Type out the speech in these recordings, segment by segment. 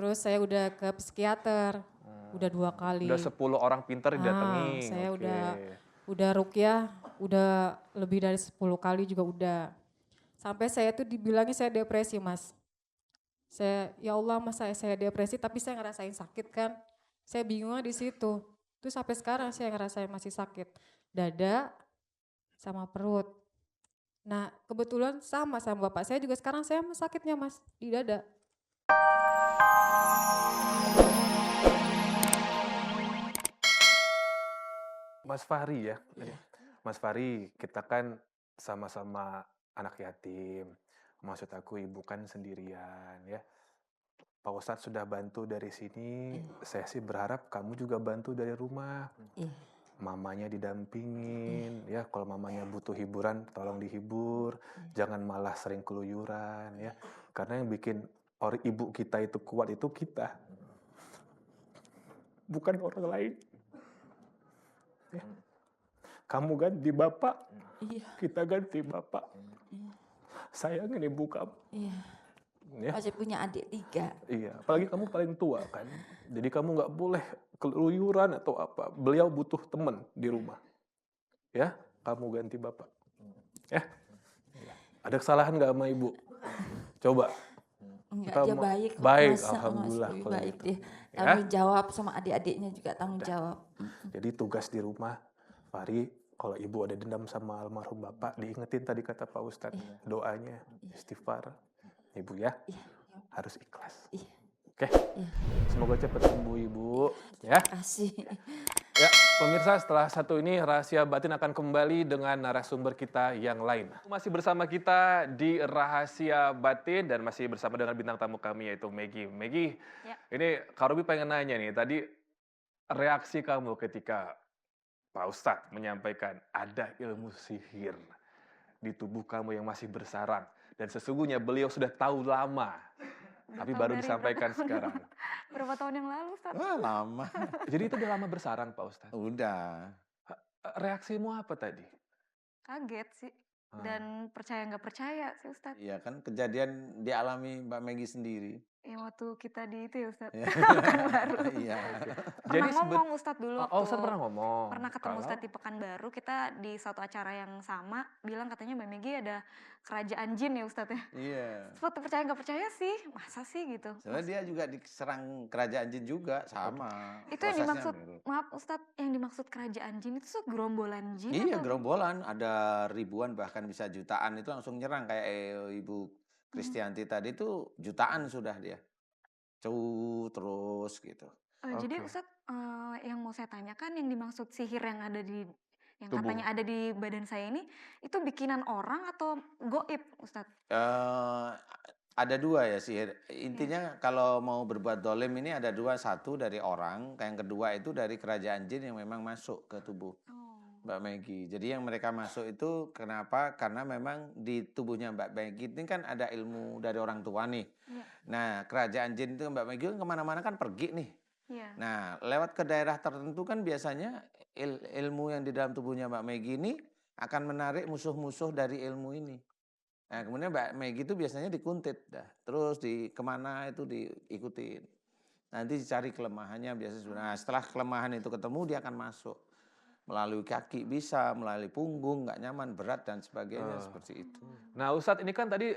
Terus saya udah ke psikiater, udah 2 Udah kali. 10 orang pintar didatengin, Saya oke. udah ruqyah, udah lebih dari 10 kali juga udah. Sampai saya tuh dibilangnya saya depresi, Mas. Ya Allah, Mas, saya depresi tapi saya ngerasain sakit kan. Saya bingungnya di situ. Terus sampai sekarang saya ngerasain masih sakit. Dada sama perut. Nah, kebetulan sama bapak saya juga sekarang saya sakitnya, Mas, di dada. Mas Fahri ya. Iya. Mas Fahri, kita kan sama-sama anak yatim. Maksud aku ibu kan sendirian ya. Pak Ustadz sudah bantu dari sini, saya sih berharap kamu juga bantu dari rumah. Iya. Mamanya didampingin, ya kalau mamanya butuh hiburan, tolong dihibur. Jangan malah sering keluyuran ya. Karena yang bikin ibu kita itu kuat itu kita. Bukan orang lain. Ya. Kamu ganti bapak, Iya. kita ganti bapak. Iya. Sayangin ibu kamu. Iya. Ya. Masih punya adik 3. Iya, apalagi kamu paling tua kan. Jadi kamu nggak boleh keluyuran atau apa. Beliau butuh teman di rumah. Ya, kamu ganti bapak. Ya. Ada kesalahan nggak sama ibu? Coba. Enggak, dia baik kok, Baik, Mas. alhamdulillah. Mas, Kalau baik gitu. dia. Ya. Tanggung jawab sama adik-adiknya juga tanggung jawab. Jadi tugas di rumah, Fahri, kalau ibu ada dendam sama almarhum bapak, diingetin tadi kata Pak Ustadz, doanya, istighfar. Ibu ya, harus ikhlas. Iya. Oke, semoga cepat sembuh ibu. Ya. Terima kasih. Ya, pemirsa, setelah satu ini Rahasia Batin akan kembali dengan narasumber kita yang lain. Masih bersama kita di Rahasia Batin dan masih bersama dengan bintang tamu kami yaitu Maggie. Maggie, Ya. ini Kak Robi pengen nanya nih, tadi reaksi kamu ketika Pak Ustadz menyampaikan ada ilmu sihir di tubuh kamu yang masih bersarang. Dan sesungguhnya beliau sudah tahu lama, tapi Tahu baru dari disampaikan berapa tahun sekarang. Berapa tahun yang lalu, Ustaz? Wah, lama. Jadi itu udah lama bersarang Pak Ustadz. Udah. Reaksimu apa tadi? Kaget sih. Dan percaya nggak percaya sih, Ustaz. Iya kan kejadian dialami Mbak Maggie sendiri. Ya waktu kita di itu ya, Ustaz. Iya. Pekanbaru. Iya. Pernah ngomong Ustaz dulu waktu Ustadz pernah ngomong. pernah ketemu Ustaz di Pekanbaru, kita di suatu acara yang sama bilang katanya Mbak Maggie ada kerajaan jin ya Ustaz ya. Iya. Seperti percaya nggak percaya sih, masa sih gitu. Sebenarnya dia juga diserang kerajaan jin juga sama. Itu yang prosesnya dimaksud, mirip. maaf Ustaz, yang dimaksud kerajaan jin itu tuh gerombolan jin Iya, atau? gerombolan ada ribuan bahkan bisa jutaan itu langsung nyerang kayak Ibu Kristianti tadi itu jutaan sudah dia. Terus gitu. Jadi Oke. Ustaz, yang mau saya tanyakan yang dimaksud sihir yang ada di yang Tubuh. katanya ada di badan saya ini, itu bikinan orang atau goib Ustaz? Ada 2 ya sihir. Intinya kalau mau berbuat dolim ini ada 2, satu dari orang, yang kedua itu dari kerajaan jin yang memang masuk ke tubuh Oh. Mbak Maggie. Jadi yang mereka masuk itu kenapa? Karena memang di tubuhnya Mbak Maggie ini kan ada ilmu dari orang tua nih. Iya. Nah, kerajaan jin itu Mbak Maggie kan kemana-mana kan pergi nih. Iya. Nah, lewat ke daerah tertentu kan biasanya ilmu yang di dalam tubuhnya Mbak Maggie ini akan menarik musuh-musuh dari ilmu ini. Nah, kemudian Mbak Maggie itu biasanya dikuntit dah. Terus kemana itu diikutin. Nanti dicari kelemahannya biasanya. Nah, setelah kelemahan itu ketemu dia akan masuk. Melalui kaki bisa, melalui punggung, nggak nyaman, berat dan sebagainya seperti itu. Nah Ustadz ini kan tadi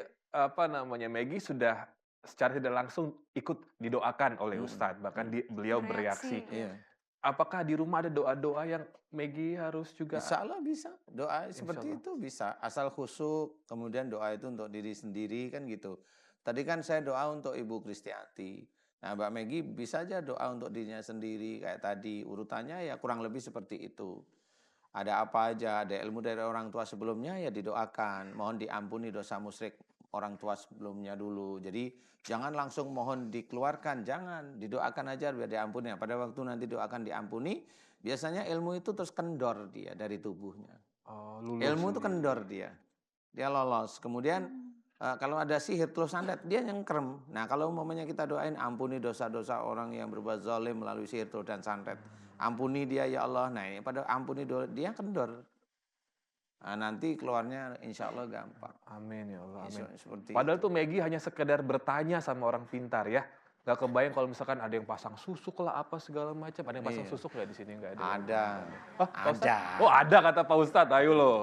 Maggie sudah secara tidak langsung ikut didoakan oleh Ustadz. Bahkan beliau bereaksi. Iya. Apakah di rumah ada doa-doa yang Maggie harus juga? Insya Allah bisa. Doa seperti Allah. itu bisa. Asal khusyuk, kemudian doa itu untuk diri sendiri kan gitu. Tadi kan saya doa untuk Ibu Kristianti. Nah Mbak Maggie bisa aja doa untuk dirinya sendiri kayak tadi. Urutannya ya kurang lebih seperti itu. Ada apa aja, ada ilmu dari orang tua sebelumnya ya didoakan. Mohon diampuni dosa musyrik orang tua sebelumnya dulu. Jadi jangan langsung mohon dikeluarkan, jangan. Didoakan aja biar diampuni. Pada waktu nanti doakan diampuni, biasanya ilmu itu terus kendor dia dari tubuhnya. Ilmu itu kendor dia. Dia lolos. Kemudian kalau ada sihir terus santet, dia nyengkrem. Nah kalau umpamanya kita doain ampuni dosa-dosa orang yang berbuat zalim melalui sihir terus dan santet. Ampuni dia ya Allah. Nah ini pada ampuni dia kendor. Nah, nanti keluarnya insya Allah gampang. Amin ya Allah. Amin. Seperti Padahal itu. tuh Maggie hanya sekedar bertanya sama orang pintar ya. Nggak kebayang kalau misalkan ada yang pasang susuk lah apa segala macam. Ada yang pasang Iya. susuk nggak di sini? Nggak ada. Ada. Oh, Pak Ustadz? Ada. Oh, ada kata Pak Ustadz. Ayo loh.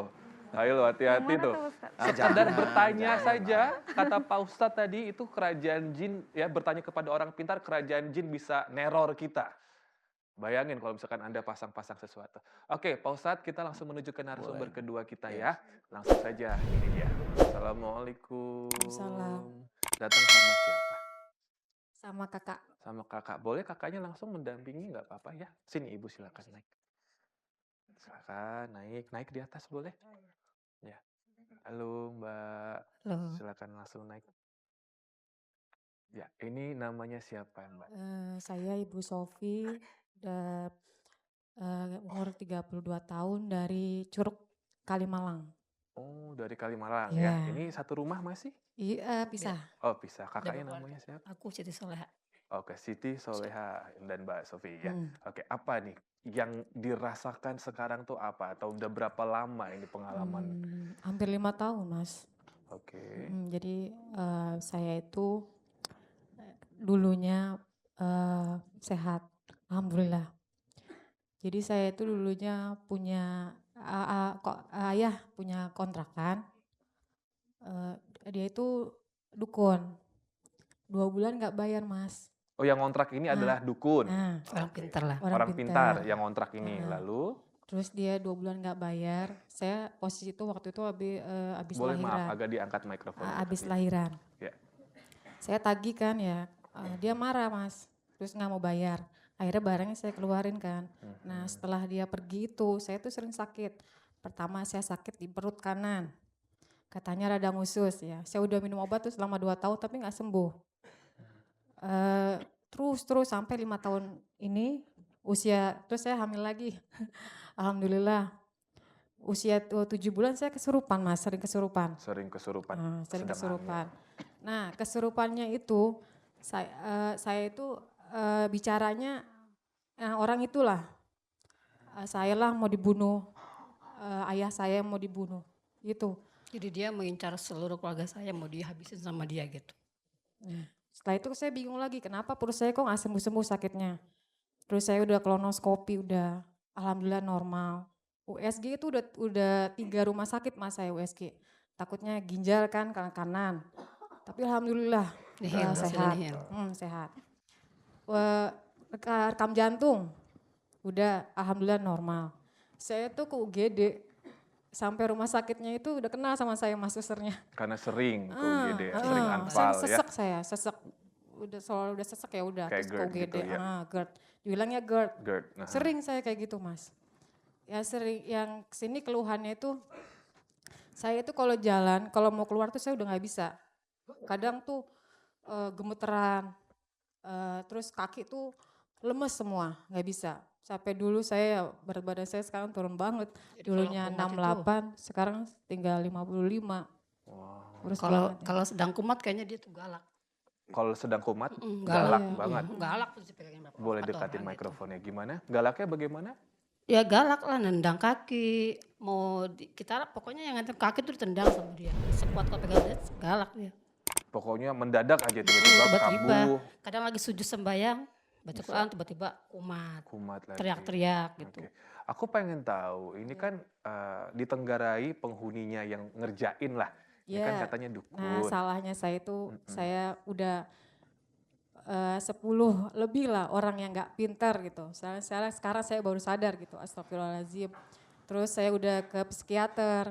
Ayo loh, hati-hati Yang mana tuh. tuh, Ustaz? Sekedar Jangan, bertanya jangan, saja, Pak. kata Pak Ustadz tadi itu kerajaan jin, ya bertanya kepada orang pintar, kerajaan jin bisa neror kita. Bayangin kalau misalkan Anda pasang-pasang sesuatu. Oke, Pak Ustadz, kita langsung menuju ke narasumber Boleh. kedua kita Iya. ya. Langsung saja, ini dia. Assalamualaikum. Waalaikumsalam. Datang sama siapa? Sama kakak. Sama kakak. Boleh kakaknya langsung mendampingi, nggak apa-apa ya. Sini Ibu, silakan naik. Silakan naik, naik di atas boleh? Ya. Halo Mbak, Loh, silakan langsung naik. Ya, ini namanya siapa Mbak? saya Ibu Sofi, udah umur 32 tahun dari Curug, Kalimalang. Oh, dari Kalimalang ya. Ya, Ini satu rumah masih? iya pisah. Oh, bisa. Udah Kakaknya berkeluarga. namanya siapa? Aku Siti Soleha. Oke, Siti Soleha dan Mbak Sofi ya. Hmm. Oke, apa nih yang dirasakan sekarang tuh apa? Atau udah berapa lama ini pengalaman? Hampir 5 tahun Mas. Oke. Jadi saya itu dulunya sehat, alhamdulillah. Jadi saya itu dulunya punya ayah punya kontrakan. Dia itu dukun. 2 bulan nggak bayar Mas. Oh, yang ngontrak ini adalah dukun. Nah, Orang pintar lah. Orang pintar yang ngontrak ini. Heeh. Lalu, Terus dia 2 bulan nggak bayar. Saya posisi itu waktu itu habis boleh lahiran. maaf agak diangkat mikrofon. Habis lahiran. Ya. Saya tagih kan ya. Dia marah Mas. Terus nggak mau bayar. Akhirnya barangnya saya keluarin kan. Nah setelah dia pergi itu saya tuh sering sakit. Pertama saya sakit di perut kanan. Katanya radang usus ya. Saya udah minum obat tuh selama 2 tahun tapi nggak sembuh. Terus sampai 5 tahun ini usia, terus saya hamil lagi. Alhamdulillah. Usia 7 bulan saya kesurupan Mas, sering kesurupan. Sering kesurupan. Sering sedang kesurupan. hamil. Nah kesurupannya itu saya itu bicaranya orang itulah. Saya lah mau dibunuh, ayah saya mau dibunuh gitu. Jadi dia mengincar seluruh keluarga saya, mau dihabisin sama dia gitu. Nah, setelah itu saya bingung lagi kenapa perut saya kok gak sembuh-sembuh sakitnya. Terus saya udah kolonoskopi, udah alhamdulillah normal. USG itu udah 3 rumah sakit Mas saya USG. Takutnya ginjal kan kanan. Tapi alhamdulillah Nihil, sehat. nihil. Sehat. Rekam jantung udah alhamdulillah normal. Saya tuh ke UGD sampai rumah sakitnya itu udah kenal sama saya Mas susternya. Karena sering ke UGD, sering Sering anfal ya. sesek saya, sesek. Udah sesek ya udah Kayak terus ke GERD UGD. gitu ya. GERD. Dibilangnya GERD. GERD. Nah. Sering saya kayak gitu Mas. Ya sering, yang kesini keluhannya itu, saya itu kalau jalan, kalau mau keluar tuh saya udah gak bisa. Kadang tuh gemeteran, terus kaki tuh lemes semua, gak bisa. Sampai dulu saya, berat badan saya sekarang turun banget. Jadi Dulunya kalau kumat 68, sekarang tinggal 55. Wow. Kurus Kalau banget ya. kalau sedang kumat kayaknya dia tuh galak. Kalau sedang kumat, Mm, galak galak. banget. Galak tuh dipegangin berapa Boleh atau dekatin orang gitu. mikrofonnya gimana? Galaknya bagaimana? Ya galak lah, nendang kaki. Kita pokoknya yang ngantem kaki tuh ditendang sama dia. Sekuat kau pegang dia, galak dia. Pokoknya mendadak aja tiba-tiba Tiba-tiba. kambuh, Kadang lagi sujud sembayang, baca Quran tiba-tiba kumat. kumat lagi. Teriak-teriak gitu. Oke. Aku pengen tahu, ini kan ditenggarai penghuninya yang ngerjain lah. Ini kan Ya. katanya Nah dukun. salahnya saya itu, saya udah 10 lebih lah orang yang gak pintar gitu. Sekarang saya baru sadar gitu, astagfirullahaladzim. Terus saya udah ke psikiater,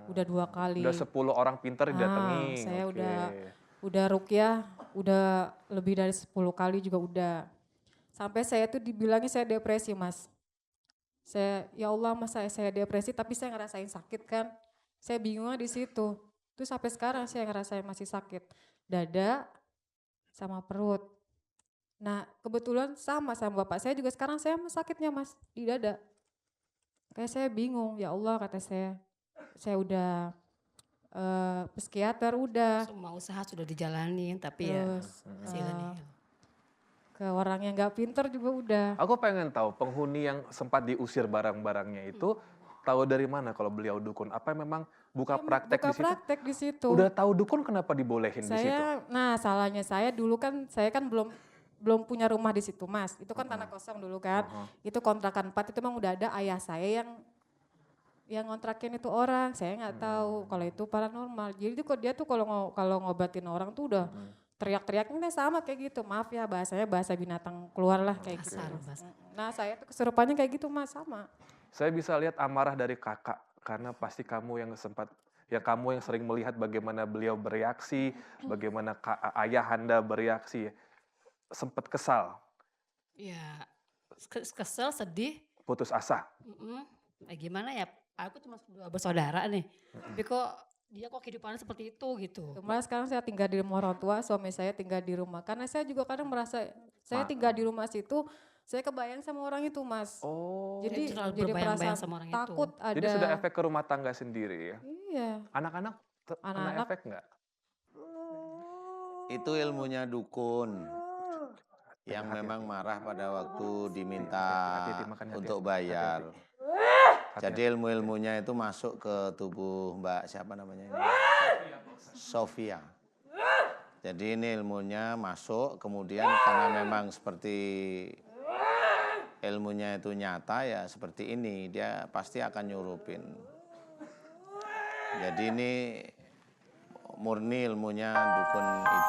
udah 2 kali. Udah 10 orang pintar didatengin. Saya Oke. udah ruqyah, udah lebih dari 10 kali juga udah. Sampai saya tuh dibilangnya saya depresi Mas. Ya Allah Mas saya depresi tapi saya ngerasain sakit kan. Saya bingungnya di situ. Terus sampai sekarang saya ngerasain masih sakit. Dada sama perut. Nah kebetulan sama bapak saya juga sekarang saya sakitnya Mas di dada. Kayak saya bingung, ya Allah kata saya udah psikiater udah. Semua usaha sudah dijalanin tapi ya Terus hasilnya nihil. ke orang yang gak pinter juga udah. Aku pengen tahu penghuni yang sempat diusir barang-barangnya itu tahu dari mana kalau beliau dukun? Apa memang buka praktek Buka di situ? praktek di situ. Udah tahu dukun kenapa dibolehin di situ? Nah salahnya saya dulu kan, saya kan belum belum punya rumah di situ Mas. Itu kan tanah kosong dulu kan. Itu kontrakan 4 itu memang udah ada ayah saya yang ngontrakin itu orang. Saya nggak tahu kalau itu paranormal. Jadi kok dia tuh kalau ngobatin orang tuh udah teriak-teriaknya sama kayak gitu. Maaf ya bahasanya bahasa binatang keluar lah kayak gitu. Kasar, bahasa. Nah saya tuh kesurupannya kayak gitu Mas sama. Saya bisa lihat amarah dari kakak karena pasti kamu yang sering melihat bagaimana beliau bereaksi, bagaimana ayahanda bereaksi, sempat kesal, Ya kesel, sedih. putus asa. Gimana ya, aku cuma 2 bersaudara nih. Tapi kok dia kok kehidupannya seperti itu gitu. Cuma sekarang saya tinggal di rumah orang tua, suami saya tinggal di rumah. Karena saya juga kadang merasa saya tinggal di rumah situ, saya kebayang sama orang itu Mas. Oh. Jadi terlalu jadi berbayang-bayang perasaan sama orang itu. takut ada. Jadi sudah efek ke rumah tangga sendiri ya. Iya. Anak-anak kena Anak-anak efek nggak? Itu ilmunya dukun yang memang marah pada waktu diminta Hati-hati, makan, hati-hati. untuk bayar. Jadi ilmu-ilmunya itu masuk ke tubuh Mbak siapa namanya ini? Sofia. Jadi ini ilmunya masuk, kemudian karena memang seperti ilmunya itu nyata ya seperti ini, dia pasti akan nyurupin. Jadi ini murni ilmunya dukun itu.